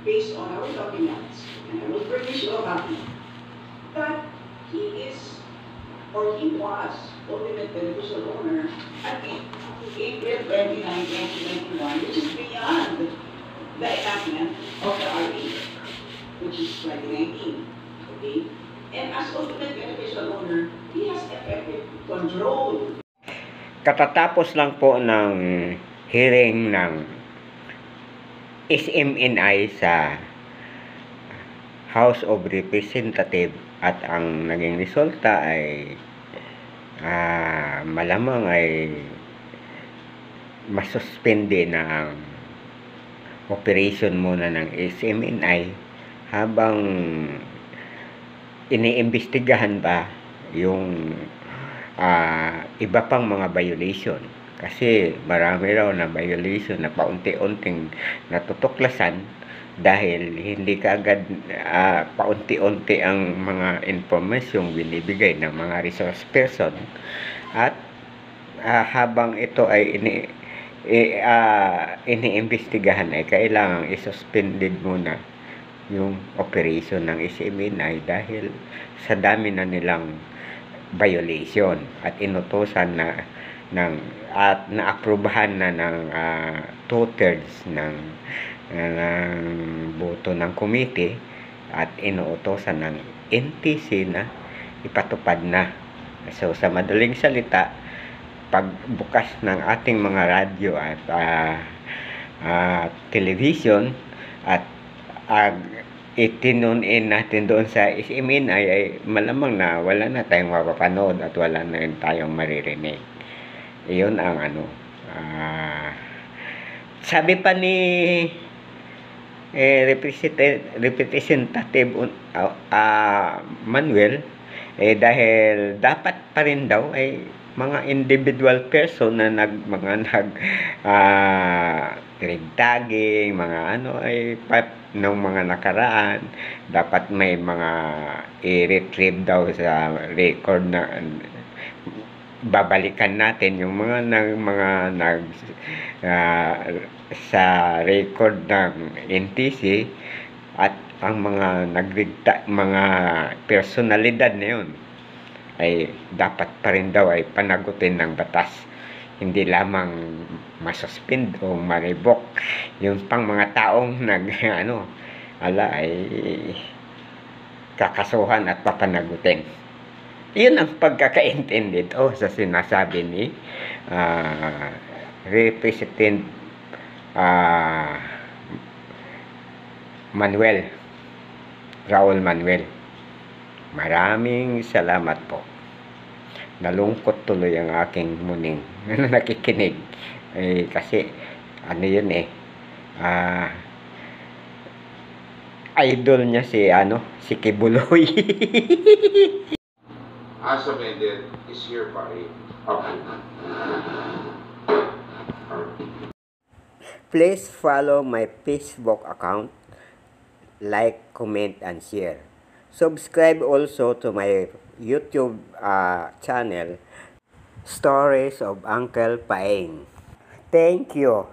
based on our documents, and I will furnish you a copy, that he is, or he was, ultimate beneficial owner at April 29, 2021, which is beyond the enactment of the RA, which is 2019. Okay? And as ultimate beneficial owner, he has effective control. Katatapos lang po ng hearing ng SMNI sa House of Representatives at ang naging resulta ay malamang ay masuspende na ang operation muna ng SMNI habang iniimbestigahan pa yung iba pang mga violation, kasi marami raw na violation na paunti-unting natutuklasan dahil hindi kaagad paunti-unti ang mga impormasyong binibigay ng mga resource person, at habang ito ay iniimbestigahan ay kailangang isuspended muna yung operation ng SMNI dahil sa dami na nilang violation, at inutosan na at naaprubahan na ng 2/3 ng boto ng committee, at inuutosan ng NTC na ipatupad na. So sa madaling salita, pagbukas ng ating mga radyo at television at itinune in natin doon sa SMNI, ay malamang na wala na tayong mapapanood at wala na rin tayong maririnig. Iyon ang sabi pa ni Representative Manuel, dahil dapat pa rin daw ay mga individual person na tagging, mga ay nung mga nakaraan, dapat may mga i-retrieve daw sa record na babalikan natin yung mga sa record ng NTC, at ang mga mga personalidad na yun ay dapat pa rin daw ay panagutin ng batas, hindi lamang masuspend o ma-revoke yung pang mga taong ay kakasuhan at papanagutin. Iyon ang pagkakaintindi sa sinasabi ni Representative Raul Manuel. Maraming salamat po. Nalungkot tuloy ang aking muning na nakikinig. Kasi yun idol niya si Kibuloy. As amended is hereby approved. Please follow my Facebook account, like, comment, and share. Subscribe also to my YouTube channel, Stories of Uncle Paeng. Thank you.